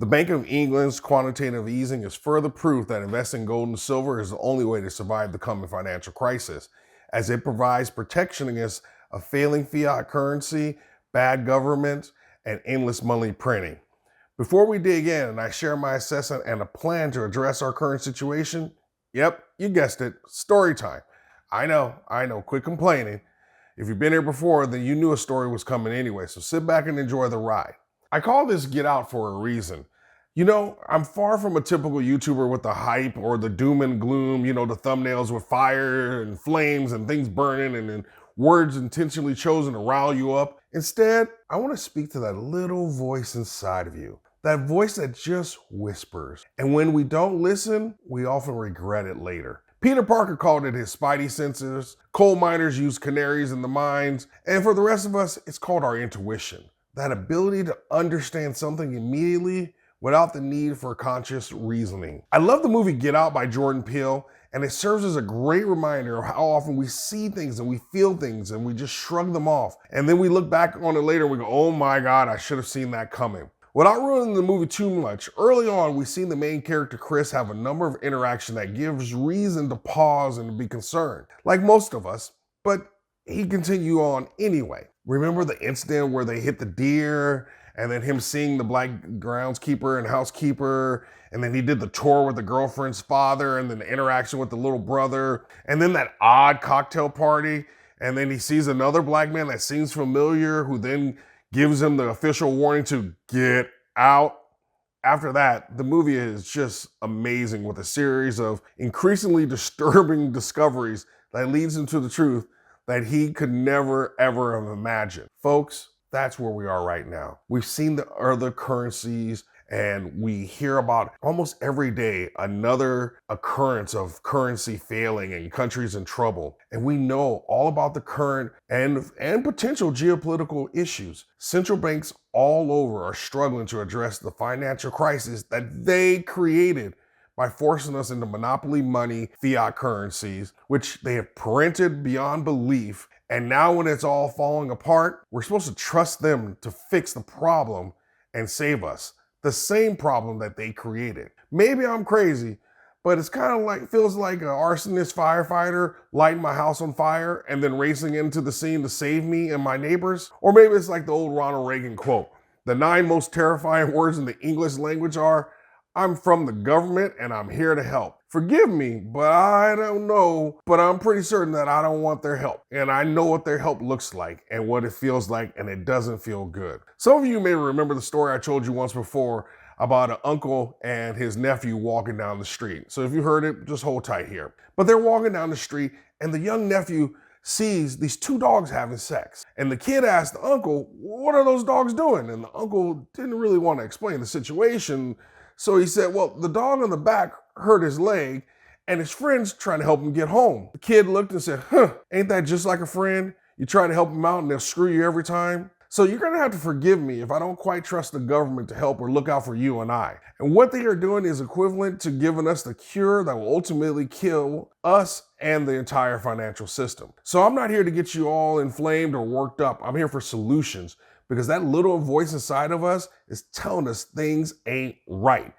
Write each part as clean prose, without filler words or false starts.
The Bank of England's quantitative easing is further proof that investing in gold and silver is the only way to survive the coming financial crisis, as it provides protection against a failing fiat currency, bad government, and endless money printing. Before we dig in and I share my assessment and a plan to address our current situation, yep, you guessed it, story time. I know, quit complaining. If you've been here before, then you knew a story was coming anyway, so sit back and enjoy the ride. I call this Get Out for a reason. You know, I'm far from a typical YouTuber with the hype or the doom and gloom, the thumbnails with fire and flames and things burning and then words intentionally chosen to rile you up. Instead, I want to speak to that little voice inside of you. That voice that just whispers. And when we don't listen, we often regret it later. Peter Parker called it his spidey senses. Coal miners use canaries in the mines. And for the rest of us, it's called our intuition. That ability to understand something immediately without the need for conscious reasoning. I love the movie Get Out by Jordan Peele, and it serves as a great reminder of how often we see things and we feel things and we just shrug them off. And then we look back on it later and we go, oh my God, I should have seen that coming. Without ruining the movie too much, early on we see the main character Chris have a number of interactions that gives reason to pause and to be concerned, like most of us, but he continued on anyway. Remember the incident where they hit the deer and then him seeing the black groundskeeper and housekeeper, and then he did the tour with the girlfriend's father and then the interaction with the little brother, and then that odd cocktail party, and then he sees another black man that seems familiar who then gives him the official warning to get out. After that, the movie is just amazing with a series of increasingly disturbing discoveries that leads him to the truth that he could never ever have imagined. Folks, that's where we are right now. We've seen the other currencies and we hear about almost every day another occurrence of currency failing and countries in trouble. And we know all about the current and potential geopolitical issues. Central banks all over are struggling to address the financial crisis that they created by forcing us into monopoly money, fiat currencies, which they have printed beyond belief. And now when it's all falling apart, we're supposed to trust them to fix the problem and save us. The same problem that they created. Maybe I'm crazy, but it's kind of like, feels like an arsonist firefighter lighting my house on fire and then racing into the scene to save me and my neighbors. Or maybe it's like the old Ronald Reagan quote. The 9 most terrifying words in the English language are, I'm from the government and I'm here to help. Forgive me, but I don't know, but I'm pretty certain that I don't want their help. And I know what their help looks like and what it feels like, and it doesn't feel good. Some of you may remember the story I told you once before about an uncle and his nephew walking down the street. So if you heard it, just hold tight here. But they're walking down the street and the young nephew sees these 2 dogs having sex. And the kid asked the uncle, what are those dogs doing? And the uncle didn't really want to explain the situation. So he said, well, the dog on the back hurt his leg and his friend's trying to help him get home. The kid looked and said, ain't that just like a friend? You try to help them out and they'll screw you every time. So you're gonna have to forgive me if I don't quite trust the government to help or look out for you and I. And what they are doing is equivalent to giving us the cure that will ultimately kill us and the entire financial system. So I'm not here to get you all inflamed or worked up. I'm here for solutions, because that little voice inside of us is telling us things ain't right.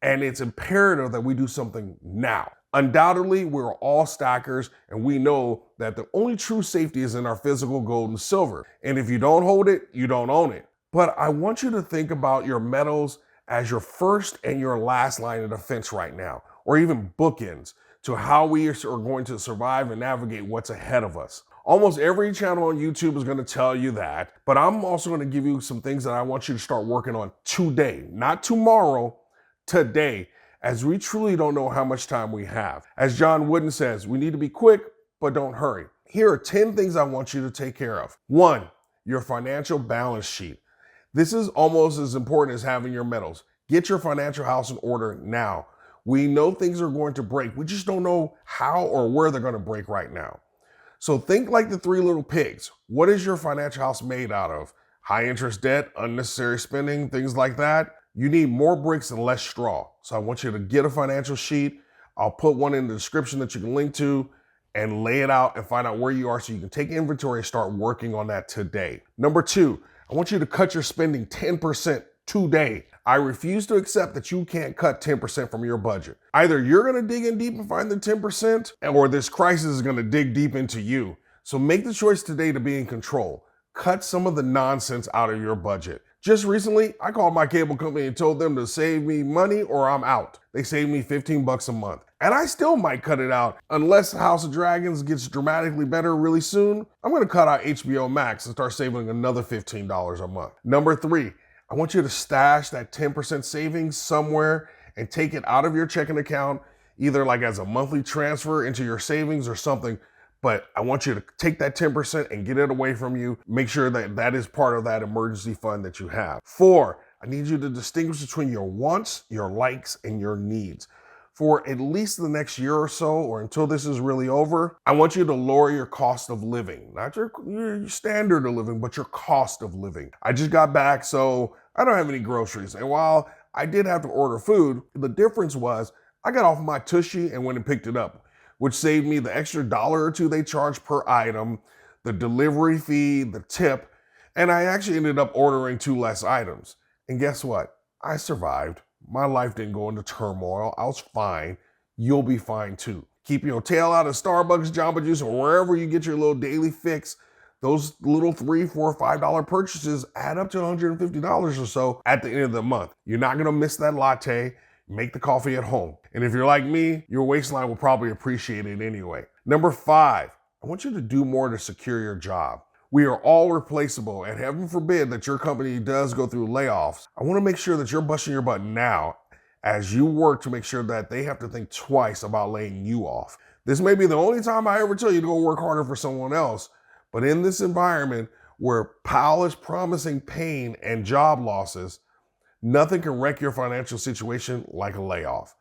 And it's imperative that we do something now. Undoubtedly, we're all stackers, and we know that the only true safety is in our physical gold and silver. And if you don't hold it, you don't own it. But I want you to think about your metals as your first and your last line of defense right now, or even bookends to how we are going to survive and navigate what's ahead of us. Almost every channel on YouTube is going to tell you that, but I'm also going to give you some things that I want you to start working on today, not tomorrow, today, as we truly don't know how much time we have. As John Wooden says, we need to be quick, but don't hurry. Here are 10 things I want you to take care of. 1, your financial balance sheet. This is almost as important as having your metals. Get your financial house in order now. We know things are going to break. We just don't know how or where they're going to break right now. So think like the 3 little pigs. What is your financial house made out of? High interest debt, unnecessary spending, things like that. You need more bricks and less straw. So I want you to get a financial sheet. I'll put one in the description that you can link to and lay it out and find out where you are so you can take inventory and start working on that today. Number 2, I want you to cut your spending 10% today. I refuse to accept that you can't cut 10% from your budget. Either you're gonna dig in deep and find the 10%, or this crisis is gonna dig deep into you. So make the choice today to be in control. Cut some of the nonsense out of your budget. Just recently, I called my cable company and told them to save me money or I'm out. They saved me 15 bucks a month. And I still might cut it out unless House of Dragons gets dramatically better really soon. I'm gonna cut out HBO Max and start saving another $15 a month. Number 3, I want you to stash that 10% savings somewhere and take it out of your checking account, either like as a monthly transfer into your savings or something. But I want you to take that 10% and get it away from you. Make sure that that is part of that emergency fund that you have. 4, I need you to distinguish between your wants, your likes, and your needs. For at least the next year or so, or until this is really over, I want you to lower your cost of living. Not your standard of living, but your cost of living. I just got back, so I don't have any groceries. And while I did have to order food, the difference was I got off my tushy and went and picked it up, which saved me the extra $1 or $2 they charge per item, the delivery fee, the tip, and I actually ended up ordering 2 less items. And guess what? I survived. My life didn't go into turmoil. I was fine. You'll be fine too. Keep your tail out of Starbucks, Jamba Juice, or wherever you get your little daily fix. Those little $3, $4, $5 purchases add up to $150 or so at the end of the month. You're not gonna miss that latte. Make the coffee at home. And if you're like me, your waistline will probably appreciate it anyway. Number 5, I want you to do more to secure your job. We are all replaceable, and heaven forbid that your company does go through layoffs. I want to make sure that you're busting your butt now as you work to make sure that they have to think twice about laying you off. This may be the only time I ever tell you to go work harder for someone else, but in this environment where Powell is promising pain and job losses, nothing can wreck your financial situation like a layoff.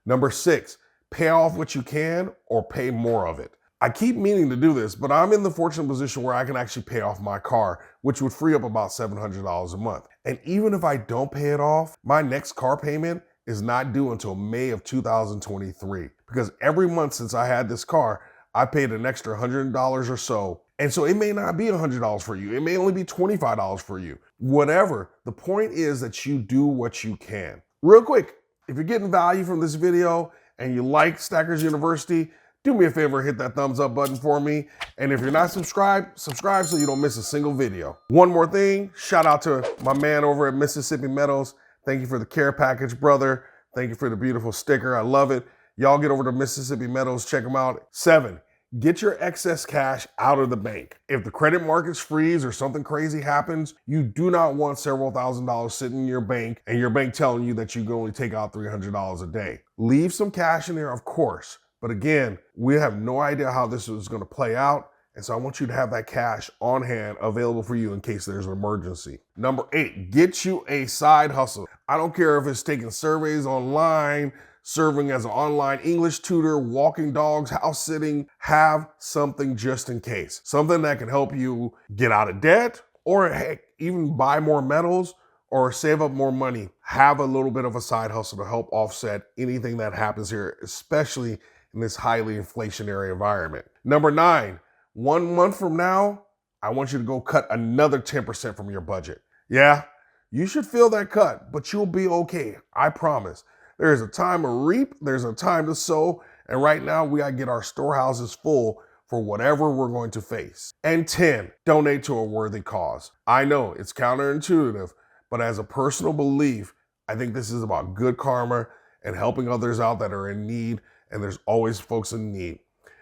Number 6, pay off what you can or pay more of it. I keep meaning to do this, but I'm in the fortunate position where I can actually pay off my car, which would free up about $700 a month. And even if I don't pay it off, my next car payment is not due until May of 2023. Because every month since I had this car, I paid an extra $100 or so. And so it may not be $100 for you. It may only be $25 for you. Whatever. The point is that you do what you can. Real quick, if you're getting value from this video and you like Stackers University, do me a favor, hit that thumbs up button for me. And if you're not subscribed, subscribe so you don't miss a single video. One more thing, shout out to my man over at Mississippi Metals. Thank you for the care package, brother. Thank you for the beautiful sticker. I love it. Y'all get over to Mississippi Metals, check them out. 7, get your excess cash out of the bank. If the credit markets freeze or something crazy happens, you do not want several $1,000s sitting in your bank and your bank telling you that you can only take out $300 a day. Leave some cash in there, of course. But again, we have no idea how this is going to play out. And so I want you to have that cash on hand available for you in case there's an emergency. Number 8, get you a side hustle. I don't care if it's taking surveys online, serving as an online English tutor, walking dogs, house sitting. Have something just in case. Something that can help you get out of debt or heck, even buy more metals or save up more money. Have a little bit of a side hustle to help offset anything that happens here, especially in this highly inflationary environment. Number 9, 1 month from now, I want you to go cut another 10% from your budget. Yeah, you should feel that cut, but you'll be okay. I promise. There's a time to reap, there's a time to sow, and right now we gotta get our storehouses full for whatever we're going to face. And 10, donate to a worthy cause. I know it's counterintuitive, but as a personal belief, I think this is about good karma and helping others out that are in need. And there's always folks in need,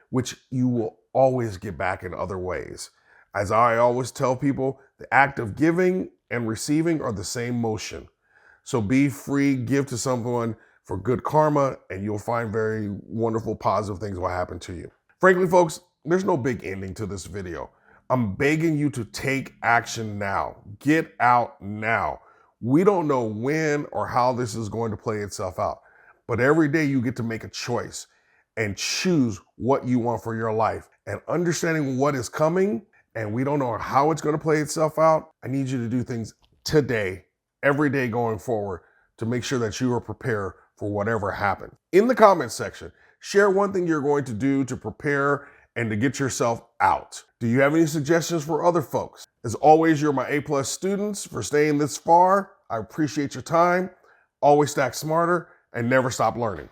which you will always get back in other ways. As I always tell people, the act of giving and receiving are the same motion. So be free, give to someone for good karma, and you'll find very wonderful, positive things will happen to you. Frankly, folks, there's no big ending to this video. I'm begging you to take action now. Get out now. We don't know when or how this is going to play itself out. But every day you get to make a choice and choose what you want for your life. And understanding what is coming, and we don't know how it's going to play itself out, I need you to do things today, every day going forward, to make sure that you are prepared for whatever happens. In the comments section, share one thing you're going to do to prepare and to get yourself out. Do you have any suggestions for other folks? As always, you're my A+ students for staying this far. I appreciate your time. Always stack smarter and never stop learning.